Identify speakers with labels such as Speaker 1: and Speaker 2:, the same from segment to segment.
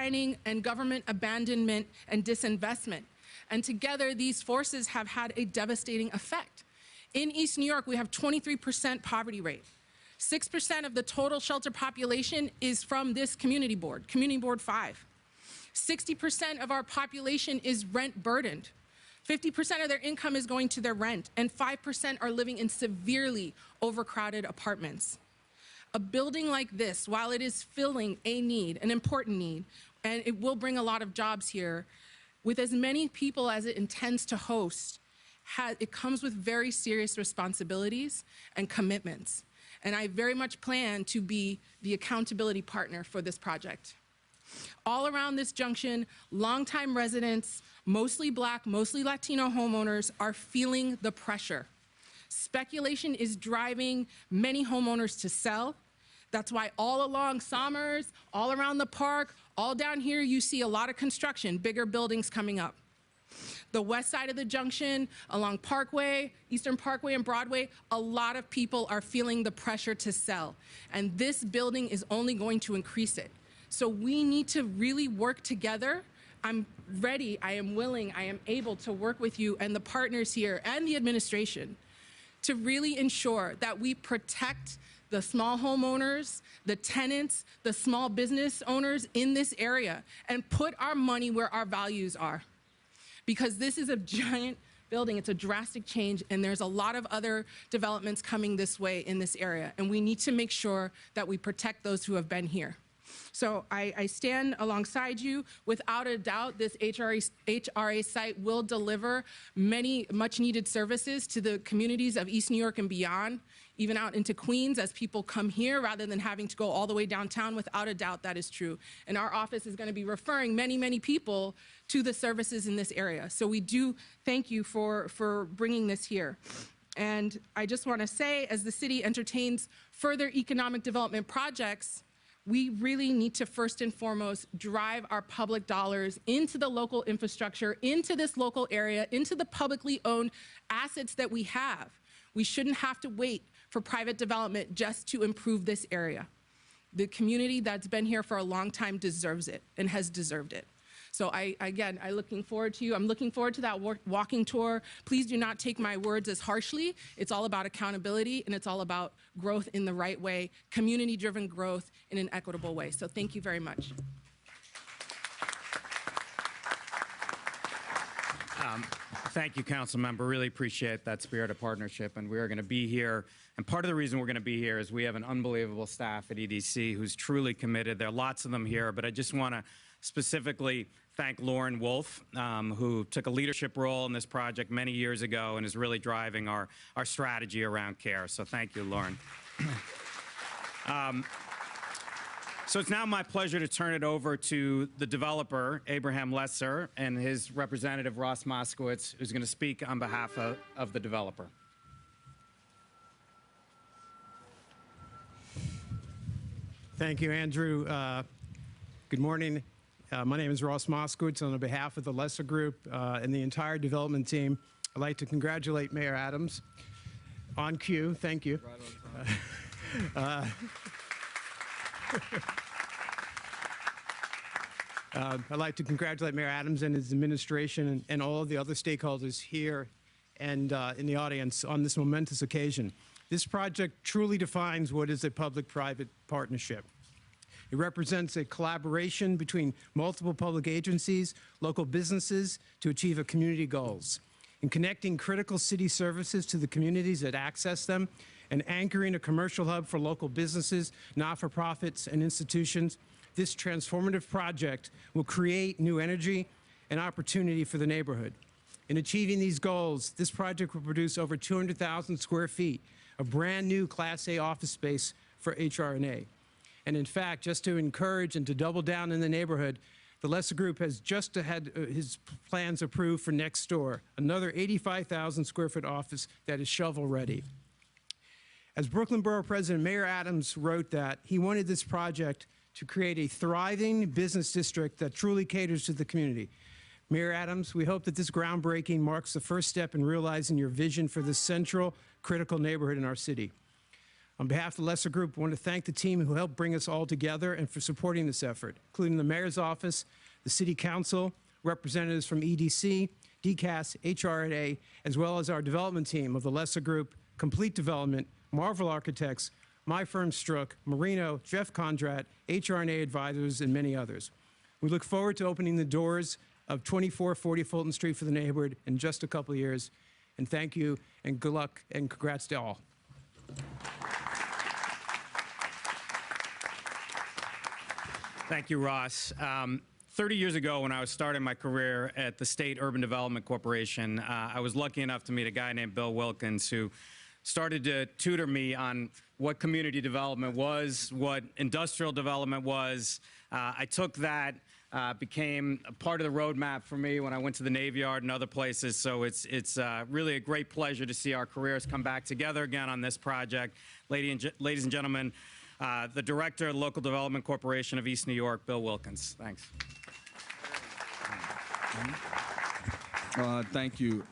Speaker 1: redlining, and government abandonment and disinvestment. And together, these forces have had a devastating effect. In East New York, we have 23% poverty rate. 6% of the total shelter population is from this Community Board 5. 60% of our population is rent burdened. 50% of their income is going to their rent, and 5% are living in severely overcrowded apartments. A building like this, while it is filling a need, an important need, and it will bring a lot of jobs here, with as many people as it intends to host, it comes with very serious responsibilities and commitments. And I very much plan to be the accountability partner for this project. All around this junction, longtime residents, mostly Black, mostly Latino homeowners are feeling the pressure. Speculation is driving many homeowners to sell. That's why all along Somers, all around the park, all down here, you see a lot of construction, bigger buildings coming up. The west side of the junction, along Parkway, Eastern Parkway and Broadway, a lot of people are feeling the pressure to sell. And this building is only going to increase it. So we need to really work together. I'm ready, I am willing, I am able to work with you and the partners here and the administration to really ensure that we protect the small homeowners, the tenants, the small business owners in this area, and put our money where our values are. Because this is a giant building, it's a drastic change, and there's a lot of other developments coming this way in this area, and we need to make sure that we protect those who have been here. So I stand alongside you. Without a doubt, this HRA site will deliver many much needed services to the communities of East New York and beyond, even out into Queens as people come here rather than having to go all the way downtown. Without a doubt, that is true. And our office is going to be referring many, many people to the services in this area. So we do thank you for bringing this here. And I just want to say, as the city entertains further economic development projects, we really need to first and foremost drive our public dollars into the local infrastructure, into this local area, into the publicly owned assets that we have. We shouldn't have to wait for private development just to improve this area. The community that's been here for a long time deserves it and has deserved it. So again, I'm looking forward to you. I'm looking forward to that walking tour. Please do not take my words as harshly. It's all about accountability, and it's all about growth in the right way, community-driven growth in an equitable way. So thank you very much.
Speaker 2: Thank you, Council Member. Really appreciate that spirit of partnership, and we are going to be here. And part of the reason we're going to be here is we have an unbelievable staff at EDC who's truly committed. There are lots of them here, but I just want to specifically thank Lauren Wolf, who took a leadership role in this project many years ago and is really driving our strategy around care. So thank you, Lauren. So it's now my pleasure to turn it over to the developer, Abraham Lesser, and his representative, Ross Moskowitz, who's going to speak on behalf of the developer.
Speaker 3: Thank you, Andrew. Good morning. My name is Ross Moskowitz. On behalf of the Lesser Group and the entire development team, I'd like to congratulate Mayor Adams. On cue, thank you.
Speaker 2: Right on time.
Speaker 3: I'd like to congratulate Mayor Adams and his administration and all of the other stakeholders here and in the audience on this momentous occasion. This project truly defines what is a public-private partnership. It represents a collaboration between multiple public agencies, local businesses to achieve a community goals. In connecting critical city services to the communities that access them and anchoring a commercial hub for local businesses, not-for-profits, and institutions, this transformative project will create new energy and opportunity for the neighborhood. In achieving these goals, this project will produce over 200,000 square feet of brand new Class A office space for HRA. And in fact, just to encourage and to double down in the neighborhood, the Lesser Group has just had his plans approved for next door, another 85,000 square foot office that is shovel ready. As Brooklyn Borough President Mayor Adams wrote that he wanted this project to create a thriving business district that truly caters to the community. Mayor Adams, we hope that this groundbreaking marks the first step in realizing your vision for this central, critical neighborhood in our city. On behalf of the Lesser Group, I want to thank the team who helped bring us all together and for supporting this effort, including the Mayor's Office, the City Council, representatives from EDC, DCAS, HRA, as well as our development team of the Lesser Group, Complete Development, Marvel Architects, my firm Strzok, Marino, Jeff Condrat, HRA Advisors, and many others. We look forward to opening the doors of 2440 Fulton Street for the neighborhood in just a couple of years. And thank you, and good luck, and congrats to all.
Speaker 2: Thank you, Ross. 30 years ago, when I was starting my career at the State Urban Development Corporation, I was lucky enough to meet a guy named Bill Wilkins who started to tutor me on what community development was, what industrial development was. I took that, became a part of the roadmap for me when I went to the Navy Yard and other places. So it's really a great pleasure to see our careers come back together again on this project. Ladies and gentlemen, the Director of the Local Development Corporation of East New York, Bill Wilkins. Thanks.
Speaker 4: Thank you,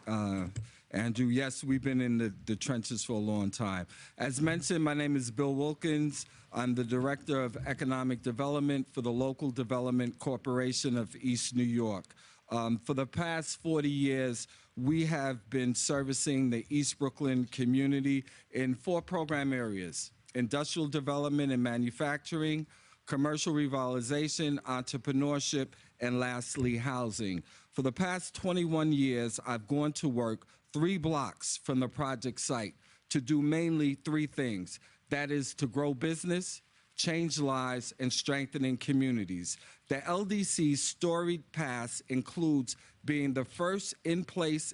Speaker 4: Andrew. Yes, we've been in the trenches for a long time. As mentioned, my name is Bill Wilkins. I'm the Director of Economic Development for the Local Development Corporation of East New York. For the past 40 years, we have been servicing the East Brooklyn community in 4 program areas: industrial development and manufacturing, commercial revitalization, entrepreneurship, and lastly, housing. For the past 21 years, I've gone to work 3 blocks from the project site to do mainly 3 things. That is to grow business, change lives, and strengthening communities. The LDC's storied past includes being the first in-place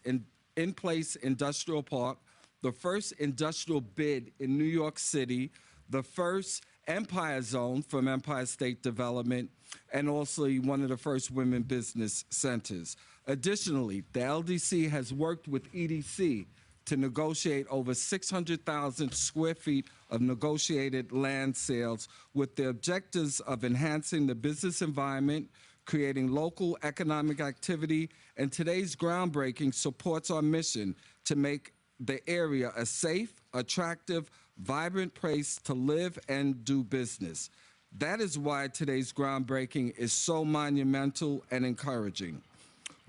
Speaker 4: industrial park, the first industrial bid in New York City, the first Empire Zone from Empire State Development, and also one of the first women business centers. Additionally, the LDC has worked with EDC to negotiate over 600,000 square feet of negotiated land sales with the objectives of enhancing the business environment, creating local economic activity, and today's groundbreaking supports our mission to make the area a safe, attractive, vibrant place to live and do business. That is why today's groundbreaking is so monumental and encouraging.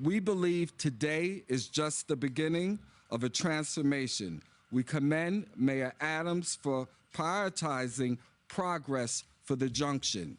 Speaker 4: We believe today is just the beginning of a transformation. We commend Mayor Adams for prioritizing progress for the Junction.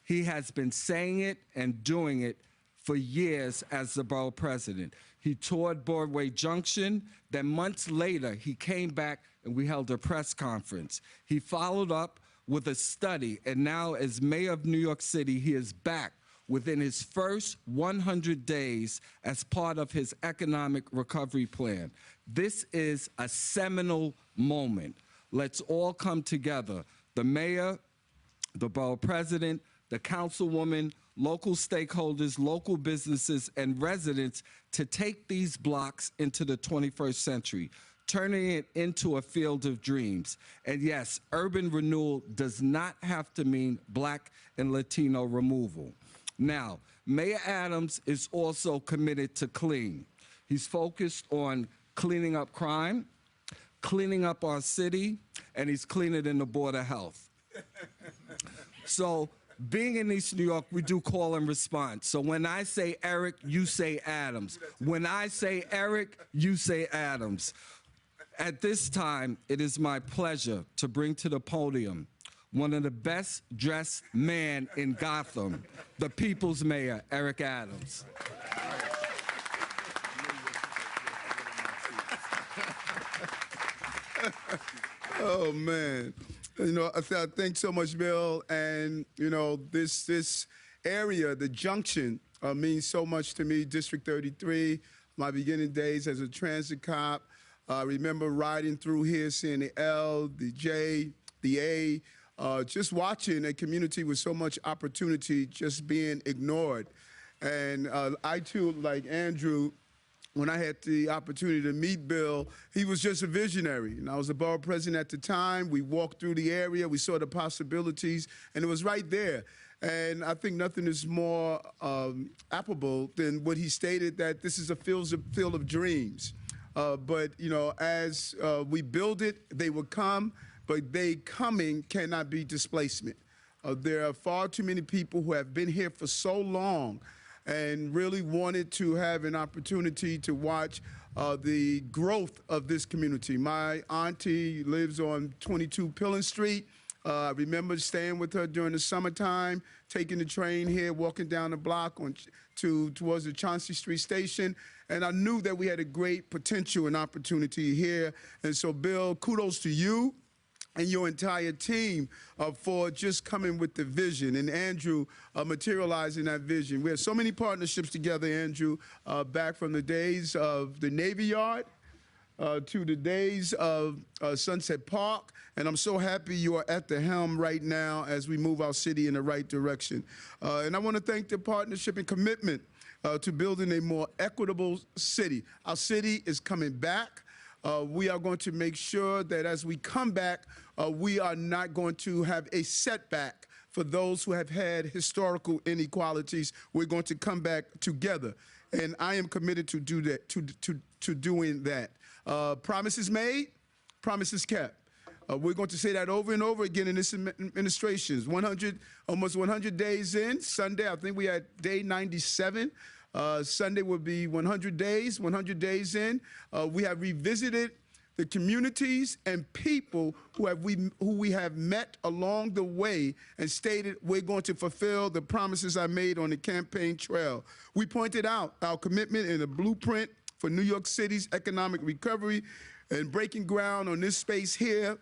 Speaker 4: He has been saying it and doing it for years as the borough president. He toured Broadway Junction, then months later, he came back and we held a press conference. He followed up with a study, and now as mayor of New York City, he is back within his first 100 days as part of his economic recovery plan. This is a seminal moment. Let's all come together. The mayor, the borough president, the councilwoman, local stakeholders, local businesses, and residents to take these blocks into the 21st century, turning it into a field of dreams. And yes, urban renewal does not have to mean Black and Latino removal. Now, Mayor Adams is also committed to clean. He's focused on cleaning up crime, cleaning up our city, and he's cleaning in the Board of Health. So, being in East New York, we do call and response. So when I say Eric, you say Adams. When I say Eric, you say Adams. At this time, it is my pleasure to bring to the podium one of the best dressed men in Gotham, the people's mayor, Eric Adams.
Speaker 5: Oh, man. You know, I thanks so much, Bill. And, you know, this area, the Junction, means so much to me. District 33, my beginning days as a transit cop. I remember riding through here, seeing the L, the J, the A, just watching a community with so much opportunity just being ignored. And I, too, like Andrew, when I had the opportunity to meet Bill, he was just a visionary. And I was the borough president at the time. We walked through the area, we saw the possibilities, and it was right there. And I think nothing is more applicable than what he stated, that this is a field of dreams. But, you know, as we build it, they will come. but they coming cannot be displacement. There are far too many people who have been here for so long and really wanted to have an opportunity to watch the growth of this community. My auntie lives on 22 Pillen Street. I remember staying with her during the summertime, taking the train here, walking down the block towards the Chauncey Street station, and I knew that we had a great potential and opportunity here. And so, Bill, kudos to you and your entire team for just coming with the vision, and Andrew materializing that vision. We have so many partnerships together, Andrew, back from the days of the Navy Yard to the days of Sunset Park, and I'm so happy you are at the helm right now as we move our city in the right direction. And I want to thank the partnership and commitment to building a more equitable city. Our city is coming back. We are going to make sure that as we come back, we are not going to have a setback for those who have had historical inequalities. We're going to come back together, and I am committed to do that, to doing that. Promises made, promises kept. We're going to say that over and over again in this administration. Almost 100 days in. Sunday, I think we had day 97. Sunday will be 100 days in. We have revisited the communities and people who we have met along the way and stated we're going to fulfill the promises I made on the campaign trail. We pointed out our commitment in the blueprint for New York City's economic recovery, and breaking ground on this space here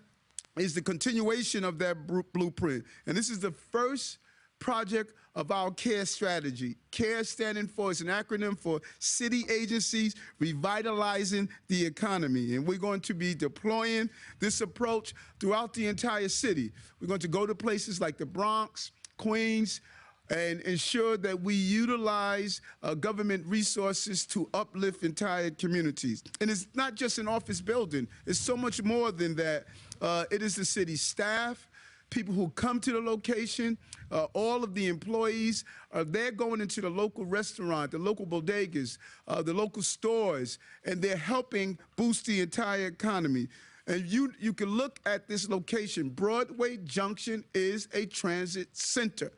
Speaker 5: is the continuation of that blueprint. And this is the first project of our CARE strategy. CARE standing for, it's an acronym for City Agencies Revitalizing the Economy. And we're going to be deploying this approach throughout the entire city. We're going to go to places like the Bronx, Queens, and ensure that we utilize government resources to uplift entire communities. And it's not just an office building. It's so much more than that. It is the city staff, people who come to the location, all of the employees, they're going into the local restaurant, the local bodegas, the local stores, and they're helping boost the entire economy. And you can look at this location. Broadway Junction is a transit center.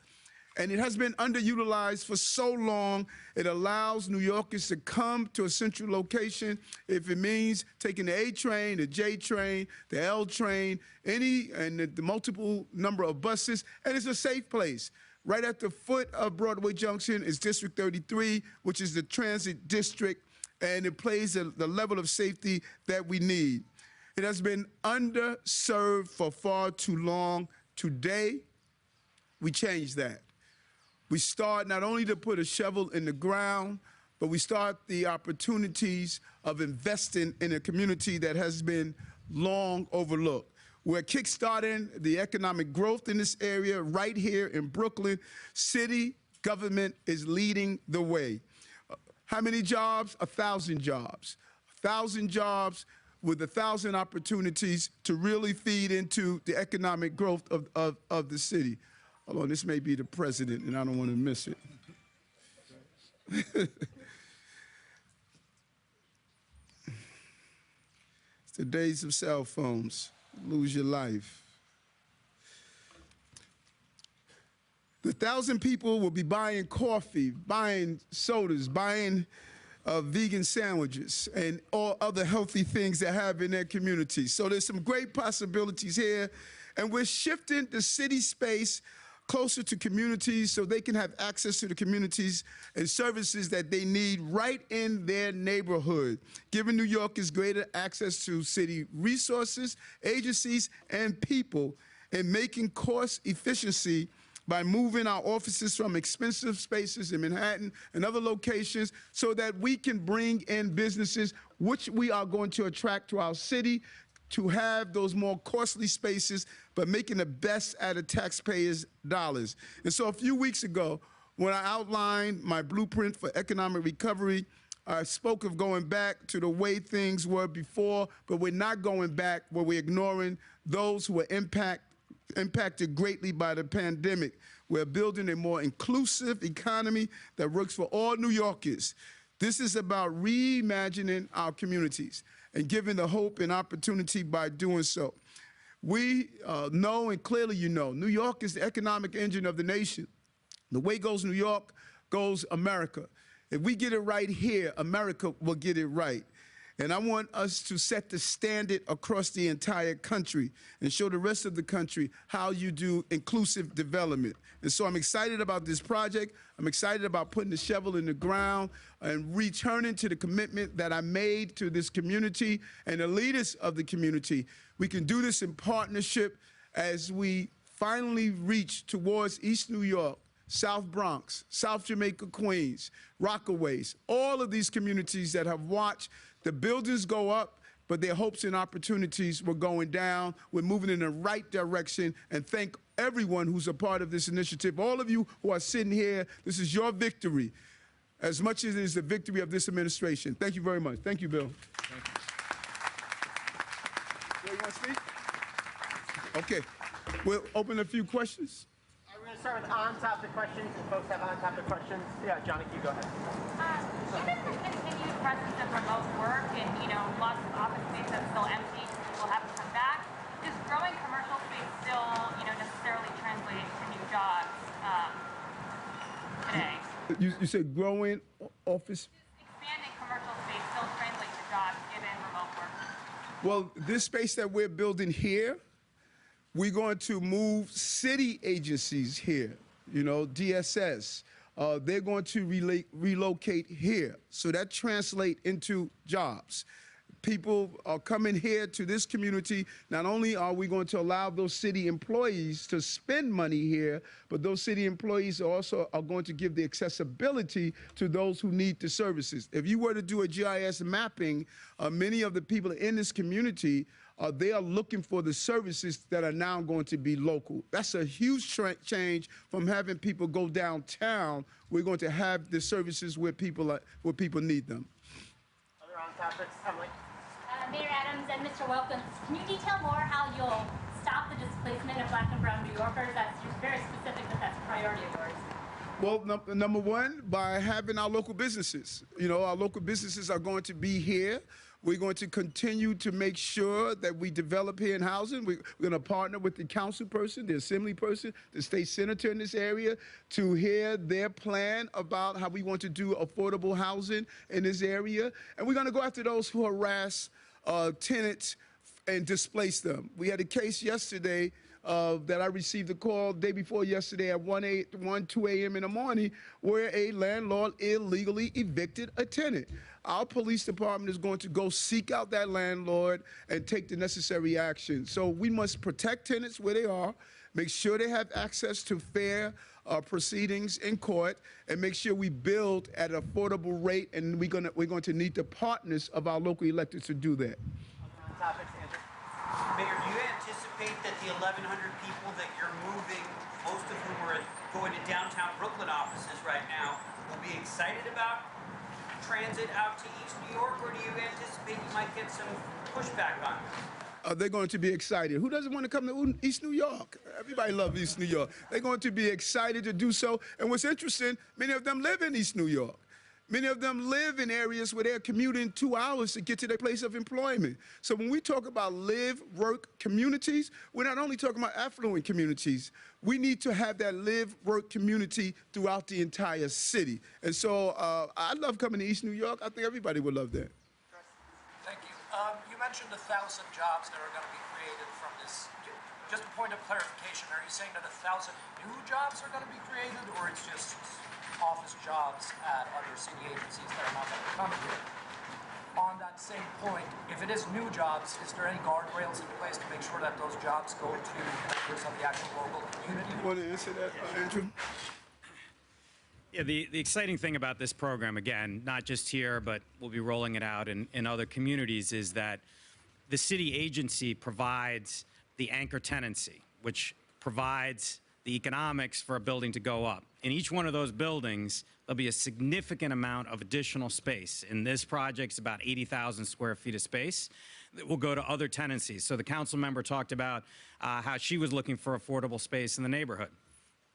Speaker 5: And it has been underutilized for so long. It allows New Yorkers to come to a central location if it means taking the A train, the J train, the L train, and the multiple number of buses, and it's a safe place. Right at the foot of Broadway Junction is District 33, which is the transit district, and it plays the level of safety that we need. It has been underserved for far too long. Today, we change that. We start not only to put a shovel in the ground, but we start the opportunities of investing in a community that has been long overlooked. We're kickstarting the economic growth in this area right here in Brooklyn. City government is leading the way. How many jobs? 1,000 jobs. 1,000 jobs with 1,000 opportunities to really feed into the economic growth of the city. Hold on, this may be the president, and I don't want to miss it. It's the days of cell phones. Lose your life. The 1,000 people will be buying coffee, buying sodas, buying vegan sandwiches, and all other healthy things they have in their community. So there's some great possibilities here, and we're shifting the city space closer to communities so they can have access to the communities and services that they need right in their neighborhood, giving New Yorkers greater access to city resources, agencies, and people, and making cost efficiency by moving our offices from expensive spaces in Manhattan and other locations so that we can bring in businesses which we are going to attract to our city, to have those more costly spaces, but making the best out of taxpayers' dollars. And so a few weeks ago, when I outlined my blueprint for economic recovery, I spoke of going back to the way things were before, but we're not going back where we're ignoring those who were impacted greatly by the pandemic. We're building a more inclusive economy that works for all New Yorkers. This is about reimagining our communities and giving the hope and opportunity by doing so. We know, and clearly you know, New York is the economic engine of the nation. The way goes New York, goes America. If we get it right here, America will get it right. And I want us to set the standard across the entire country and show the rest of the country how you do inclusive development. And so I'm excited about this project. I'm excited about putting the shovel in the ground and returning to the commitment that I made to this community and the leaders of the community. We can do this in partnership as we finally reach towards East New York, South Bronx, South Jamaica, Queens, Rockaways, all of these communities that have watched the buildings go up, but their hopes and opportunities were going down. We're moving in the right direction, and thank everyone who's a part of this initiative. All of you who are sitting here, this is your victory, as much as it is the victory of this administration. Thank you very much. Thank you, Bill. Thank you. Bill, you want to speak? Okay. We'll open a few questions.
Speaker 6: We're going to start with on-topic questions. If folks have on-topic questions, yeah, Johnny, you go ahead.
Speaker 7: Given the continued presence of remote work and, lots of office space that's still empty, people haven't come back, does growing commercial space still, necessarily translate to new jobs today?
Speaker 5: You said growing office?
Speaker 7: Expanding commercial space still translates to jobs given remote work?
Speaker 5: Well, this space that we're building here, we're going to move city agencies here, DSS. They're going to relocate here. So that translates into jobs. People are coming here to this community. Not only are we going to allow those city employees to spend money here, but those city employees also are going to give the accessibility to those who need the services. If you were to do a GIS mapping, many of the people in this community, they are looking for the services that are now going to be local. That's a huge change from having people go downtown. We're going to have the services where people need them.
Speaker 6: Other on-topics, Emily?
Speaker 8: Mayor Adams and Mr. Wilkins, can you detail more how you'll stop the displacement of Black and brown New Yorkers? That's very specific, but that's a priority of yours.
Speaker 5: Well, number one, by having our local businesses. Our local businesses are going to be here. We're going to continue to make sure that we develop here in housing. We're going to partner with the council person, the assembly person, the state senator in this area to hear their plan about how we want to do affordable housing in this area. And we're going to go after those who harass tenants and displace them. We had a case yesterday that I received a call day before yesterday at 2 a.m. in the morning where a landlord illegally evicted a tenant. Our police department is going to go seek out that landlord and take the necessary action. So we must protect tenants where they are, make sure they have access to fair proceedings in court, and make sure we build at an affordable rate, and we're going to need the partners of our local electeds to do that.
Speaker 6: Topics, Andrew.
Speaker 9: Mayor, do you anticipate that the 1,100 people that you're moving, most of whom are going to downtown Brooklyn offices right now, will be excited about transit out to East New York, or do you anticipate you might get some pushback on it?
Speaker 5: They're going to be excited. Who doesn't want to come to East New York? Everybody loves East New York. They're going to be excited to do so. And what's interesting, many of them live in East New York. Many of them live in areas where they're commuting 2 hours to get to their place of employment. So when we talk about live, work communities, we're not only talking about affluent communities. We need to have that live, work community throughout the entire city. And so I love coming to East New York. I think everybody would love that.
Speaker 10: Thank you. You mentioned 1,000 jobs that are going to be created from this. Just a point of clarification, are you saying that 1,000 new jobs are going to be created, or it's just office jobs at other city agencies that are not going to come here? On that same point, if it is new jobs, is there any guardrails in place to make sure that those jobs go to members of the actual local community?
Speaker 5: You want to answer that, Andrew?
Speaker 2: Yeah, the exciting thing about this program, again, not just here, but we'll be rolling it out in other communities, is that the city agency provides the anchor tenancy, which provides the economics for a building to go up. In each one of those buildings, there'll be a significant amount of additional space. In this project, it's about 80,000 square feet of space that will go to other tenancies. So the council member talked about how she was looking for affordable space in the neighborhood.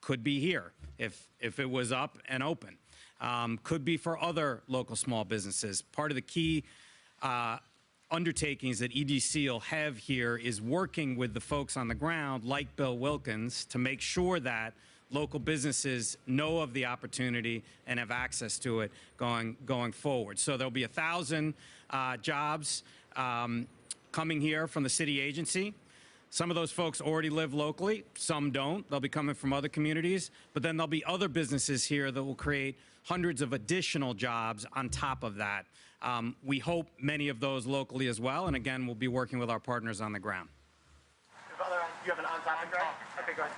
Speaker 2: Could be here if it was up and open. Could be for other local small businesses. Part of the key undertakings that EDC will have here is working with the folks on the ground, like Bill Wilkins, to make sure that local businesses know of the opportunity and have access to it going forward. So there'll be 1,000 jobs coming here from the city agency. Some of those folks already live locally, some don't. They'll be coming from other communities, but then there'll be other businesses here that will create hundreds of additional jobs on top of that. We hope many of those locally as well, and again, we'll be working with our partners on the ground.
Speaker 6: You have an on-topic, right? Okay, go ahead.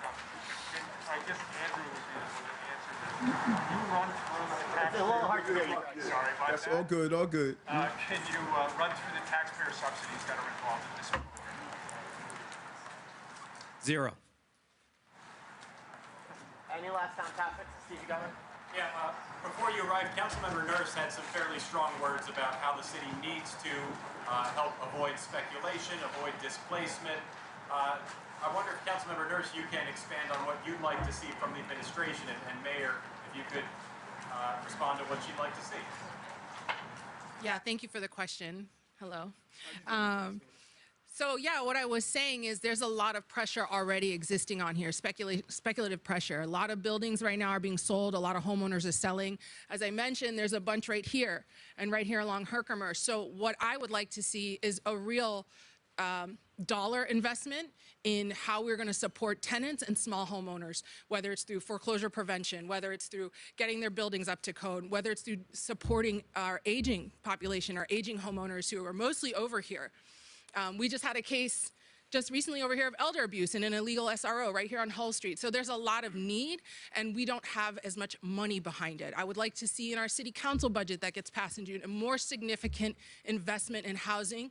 Speaker 11: I guess Andrew was the one that answered this. Can you run through the taxpayer?
Speaker 6: It's a little hard to hear you.
Speaker 11: Sorry about
Speaker 5: That's
Speaker 11: that.
Speaker 5: all good, all good.
Speaker 11: Can you run through the taxpayer subsidies that are involved in this program?
Speaker 2: Zero.
Speaker 6: Any last on-topics? Steve, you got one?
Speaker 12: Yeah, before you arrived, Councilmember Nurse had some fairly strong words about how the city needs to help avoid speculation, avoid displacement. I wonder if Councilmember Nurse, you can expand on what you'd like to see from the administration, and Mayor, if you could respond to what she'd like to see.
Speaker 1: Yeah, thank you for the question. Hello. So yeah, what I was saying is there's a lot of pressure already existing on here, speculative pressure. A lot of buildings right now are being sold. A lot of homeowners are selling. As I mentioned, there's a bunch right here and right here along Herkimer. So what I would like to see is a real dollar investment in how we're going to support tenants and small homeowners, whether it's through foreclosure prevention, whether it's through getting their buildings up to code, whether it's through supporting our aging population, our aging homeowners who are mostly over here. We just had a case just recently over here of elder abuse in an illegal SRO right here on Hull Street. So there's a lot of need, and we don't have as much money behind it. I would like to see in our city council budget that gets passed in June a more significant investment in housing,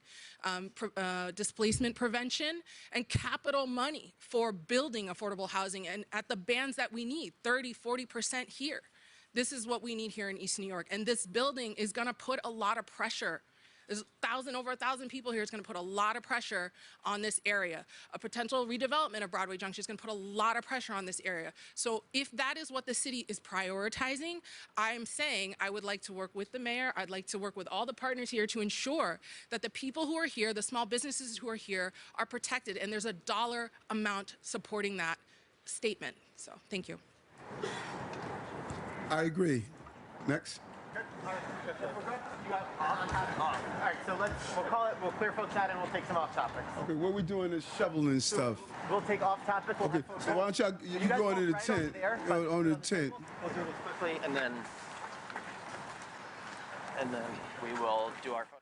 Speaker 1: displacement prevention, and capital money for building affordable housing and at the bands that we need, 30, 40% here. This is what we need here in East New York. And this building is gonna put a lot of pressure. There's over 1,000 people here. It's going to put a lot of pressure on this area. A potential redevelopment of Broadway Junction is going to put a lot of pressure on this area. So if that is what the city is prioritizing, I'm saying I would like to work with the mayor. I'd like to work with all the partners here to ensure that the people who are here, the small businesses who are here, are protected. And there's a dollar amount supporting that statement. So thank you.
Speaker 5: I agree. Next.
Speaker 6: All right, so we'll clear folks out and we'll take some off topics.
Speaker 5: Okay, what we're doing is shoveling stuff.
Speaker 6: We'll take off topic. We'll
Speaker 5: Okay, so why don't you go into the tent, on the tent.
Speaker 6: We'll do this quickly and then we will do our photo.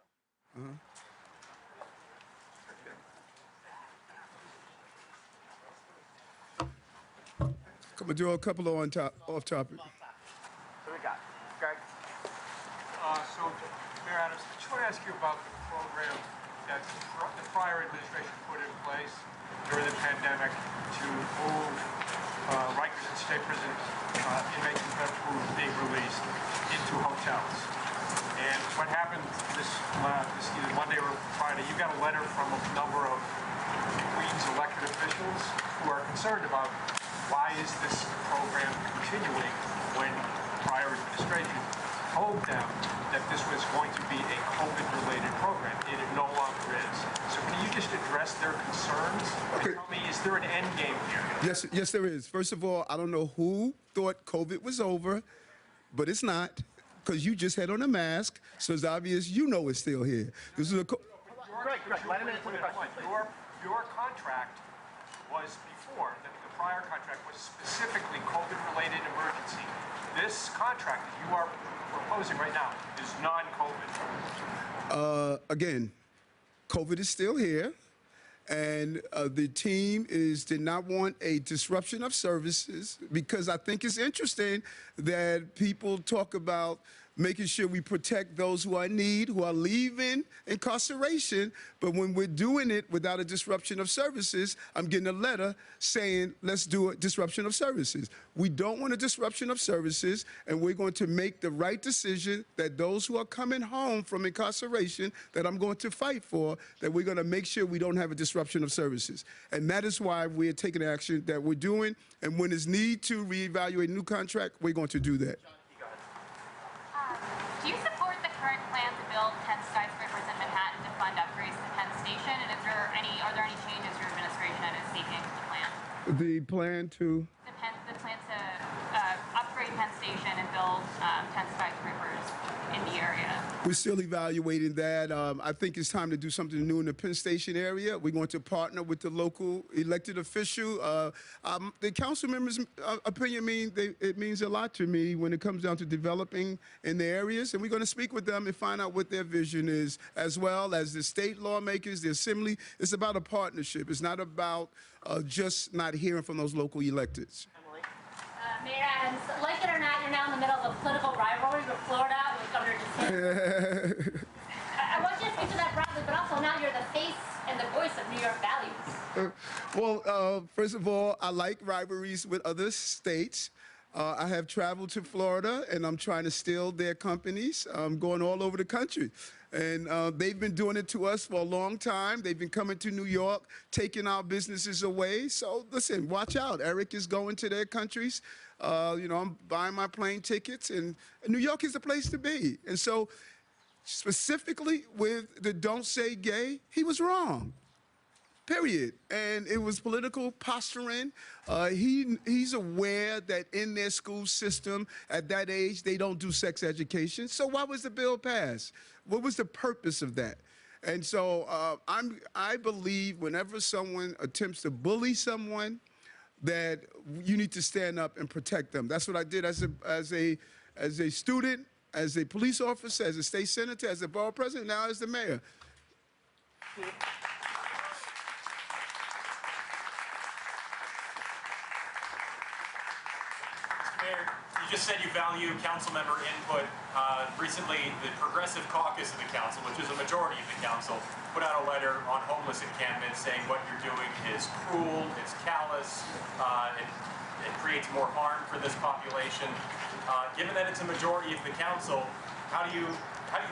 Speaker 5: Come and do a couple of off topic.
Speaker 6: So we got Greg.
Speaker 11: So, Mayor Adams, I just want to ask you about the program that the prior administration put in place during the pandemic to move Rikers and State Prison inmates who were being released into hotels. And what happened this either Monday or Friday, you got a letter from a number of Queens elected officials who are concerned about why is this program continuing when prior administration told them that this was going to be a COVID-related program, and it no longer is. So can you just address their concerns?
Speaker 5: Okay.
Speaker 11: And tell me, is there an end game here?
Speaker 5: Yes, there is. First of all, I don't know who thought COVID was over, but it's not, because you just had on a mask, so it's obvious you know it's still here. This is a.
Speaker 6: Greg, wait a minute.
Speaker 11: Your contract was before, the prior contract was specifically COVID-related emergency. This contract that you are proposing right now is non-COVID.
Speaker 5: Again, COVID is still here, and the team did not want a disruption of services, because I think it's interesting that people talk about making sure we protect those who are in need, who are leaving incarceration. But when we're doing it without a disruption of services, I'm getting a letter saying, let's do a disruption of services. We don't want a disruption of services, and we're going to make the right decision that those who are coming home from incarceration, that I'm going to fight for, that we're going to make sure we don't have a disruption of services. And that is why we're taking action that we're doing. And when there's need to reevaluate a new contract, we're going to do that.
Speaker 7: Do you support the current plan to build 10 skyscrapers in Manhattan to fund up
Speaker 5: The plan to.
Speaker 7: The plan to upgrade Penn Station and build 10 skyscrapers in the area.
Speaker 5: We're still evaluating that. I think it's time to do something new in the Penn Station area. We're going to partner with the local elected official. The council members' opinion it means a lot to me when it comes down to developing in the areas, and we're going to speak with them and find out what their vision is, as well as the state lawmakers, the assembly. It's about a partnership. It's not about just not hearing from those local electeds.
Speaker 8: Mayor Adams, like it or not, you're now in the middle of a political rivalry with Florida, with Governor DeSantis. I want you to speak to that broadly, but also now you're the face and the voice of New York values.
Speaker 5: First of all, I like rivalries with other states. I have traveled to Florida, and I'm trying to steal their companies. I'm going all over the country. And they've been doing it to us for a long time. They've been coming to New York, taking our businesses away. So listen, watch out. Eric is going to their countries. I'm buying my plane tickets, and New York is the place to be. And so specifically with the Don't Say Gay, he was wrong. Period. And it was political posturing. He's aware that in their school system at that age, they don't do sex education. So why was the bill passed? What was the purpose of that? And so I believe whenever someone attempts to bully someone, that you need to stand up and protect them. That's what I did as a student, as a police officer, as a state senator, as a borough president, now as the mayor.
Speaker 12: Mayor, you just said you value council member input. Recently, the Progressive Caucus of the council, which is a majority of the council, put out a letter on homeless encampment saying what you're doing is cruel, it's callous, it creates more harm for this population. Given that it's a majority of the council, how do you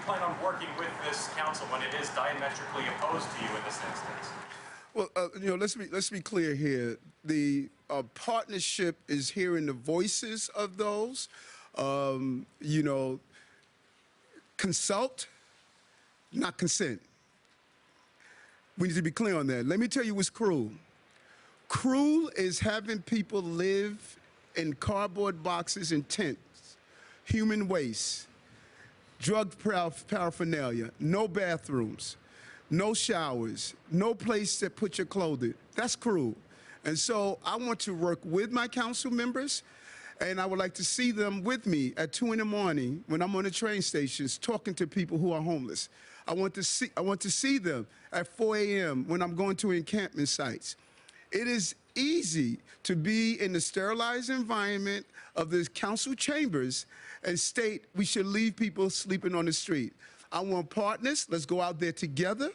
Speaker 12: plan on working with this council when it is diametrically opposed to you in this instance?
Speaker 5: Well, let's be clear here. The partnership is hearing the voices of those. Consult, not consent. We need to be clear on that. Let me tell you what's cruel. Cruel is having people live in cardboard boxes and tents, human waste, drug paraphernalia, no bathrooms, no showers, no place to put your clothing. That's cruel. And so I want to work with my council members, and I would like to see them with me at 2 in the morning when I'm on the train stations talking to people who are homeless. I want to see them at 4 a.m. when I'm going to encampment sites. It is easy to be in the sterilized environment of the council chambers and state we should leave people sleeping on the street. I want partners. Let's go out there together.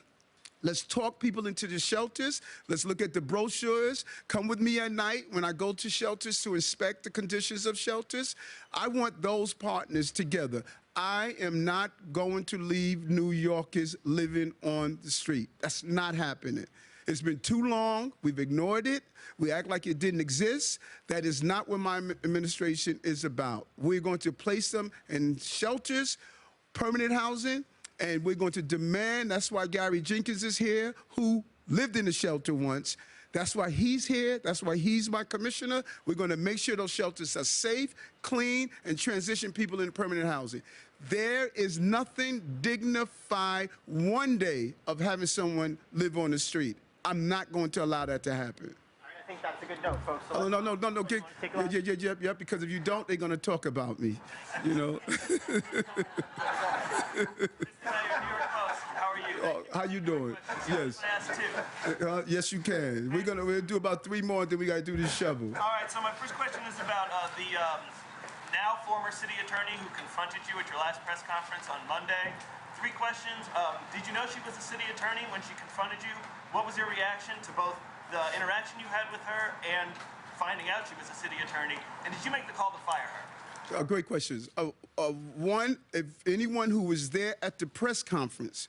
Speaker 5: Let's talk people into the shelters. Let's look at the brochures. Come with me at night when I go to shelters to inspect the conditions of shelters. I want those partners together. I am not going to leave New Yorkers living on the street. That's not happening. It's been too long. We've ignored it. We act like it didn't exist. That is not what my administration is about. We're going to place them in shelters, permanent housing, and we're going to demand, that's why Gary Jenkins is here, who lived in a shelter once. That's why he's here. That's why he's my commissioner. We're going to make sure those shelters are safe, clean, and transition people into permanent housing. There is nothing dignified one day of having someone live on the street. I'm not going to allow that to happen.
Speaker 6: I think that's a good note, folks. So
Speaker 5: No. Because if you don't, they're going to talk about me, you know.
Speaker 6: How are you?
Speaker 5: Oh, how you doing? Yes. Yes, you can. We'll do about 3 more, and then we got to do this shovel.
Speaker 6: All right. So my first question is about the now former city attorney who confronted you at your last press conference on Monday. 3 questions. Did you know she was a city attorney when she confronted you? What was your reaction to both the interaction you had with her and finding out she was a city attorney? And did you make the call to fire her?
Speaker 5: Great questions. One, if anyone who was there at the press conference,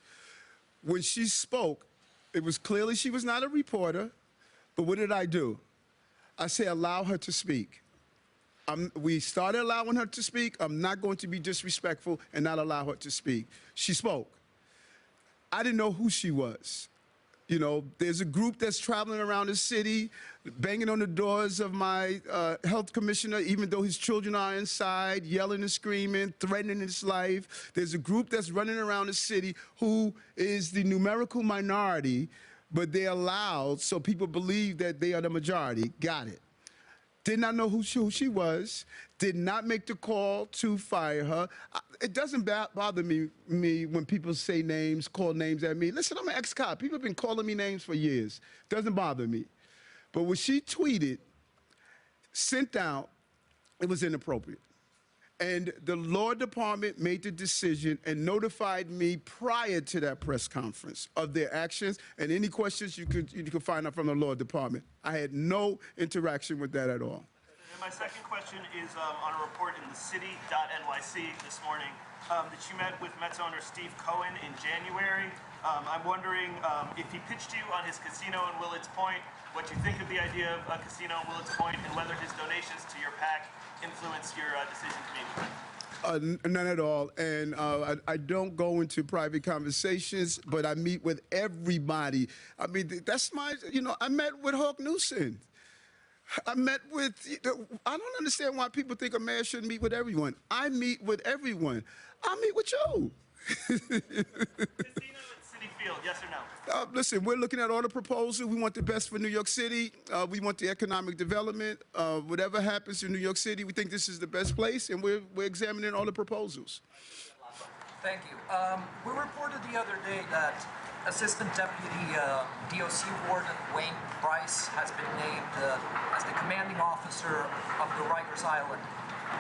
Speaker 5: when she spoke, it was clearly she was not a reporter, but what did I do? I say allow her to speak. We started allowing her to speak. I'm not going to be disrespectful and not allow her to speak. She spoke. I didn't know who she was. You know, there's a group that's traveling around the city, banging on the doors of my health commissioner, even though his children are inside, yelling and screaming, threatening his life. There's a group that's running around the city who is the numerical minority, but they're loud, so people believe that they are the majority. Got it. Did not know who she was, did not make the call to fire her. It doesn't bother me when people say names, call names at me. Listen, I'm an ex-cop. People have been calling me names for years. Doesn't bother me. But what she tweeted, sent out, it was inappropriate. And the law department made the decision and notified me prior to that press conference of their actions. And any questions you could find out from the law department. I had no interaction with that at all.
Speaker 6: And my second question is on a report in the city.nyc this morning that you met with Mets owner Steve Cohen in January. I'm wondering if he pitched you on his casino in Willits Point, what you think of the idea of a casino in Willits Point, and whether his donations to your PAC influence your decision to meet?
Speaker 5: None at all. And I don't go into private conversations, but I meet with everybody. I mean, that's my, I met with Hawk Newsom. I met with, I don't understand why people think a mayor shouldn't meet with everyone. I meet with everyone. I meat with you.
Speaker 6: Casino at City Field, yes or no?
Speaker 5: Listen, we're looking at all the proposals. We want the best for New York City. We want the economic development. Whatever happens in New York City, we think this is the best place, and we're examining all the proposals.
Speaker 10: Thank you. We reported the other day that Assistant Deputy DOC Warden Wayne Bryce has been named as the commanding officer of the Rikers Island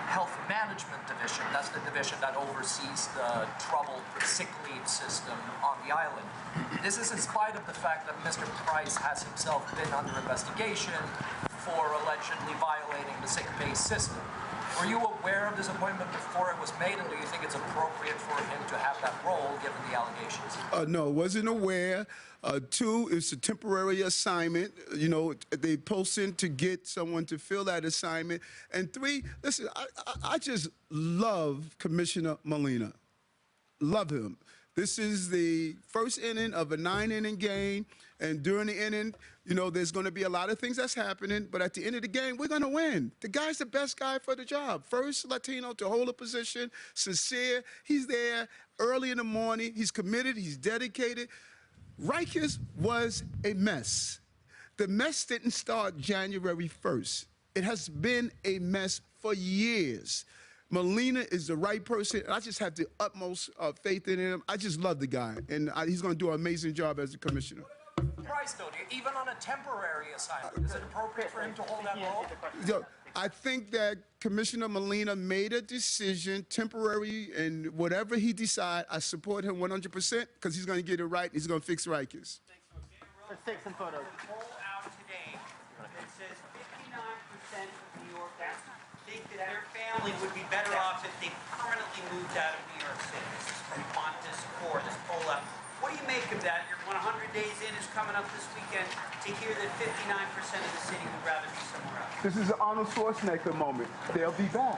Speaker 10: Health Management Division. That's the division that oversees the troubled sick leave system on the island. This is in spite of the fact that Mr. Price has himself been under investigation for allegedly violating the sick pay system. Were you aware of this appointment before it was made, and do you think it's appropriate for him to have that role given the allegations?
Speaker 5: No, wasn't aware. Two, it's a temporary assignment. They posted to get someone to fill that assignment. And three, listen, I just love Commissioner Molina. Love him. This is the first inning of a 9-inning game, and during the inning, there's going to be a lot of things that's happening, but at the end of the game, we're going to win. The guy's the best guy for the job. First Latino to hold a position, sincere. He's there early in the morning. He's committed. He's dedicated. Rikers was a mess. The mess didn't start January 1st. It has been a mess for years. Molina is the right person, and I just have the utmost faith in him. I just love the guy, and he's going to do an amazing job as a commissioner.
Speaker 10: Price, though, even on a temporary assignment, is it appropriate for him to hold that role?
Speaker 5: I think that Commissioner Molina made a decision, temporary, and whatever he decides, I support him 100% because he's going to get it right. He's going to fix Rikers.
Speaker 13: Let's take some photos.
Speaker 9: Poll out today that says 59% of New Yorkers think that their family would be better off if they permanently moved out of New York City. This is from Qantas Core, this poll out. What do you make of that? Your 100 days in is coming up this weekend to hear that 59% of the city would rather be somewhere else.
Speaker 5: This is an Arnold Schwarzenegger moment. They'll be back.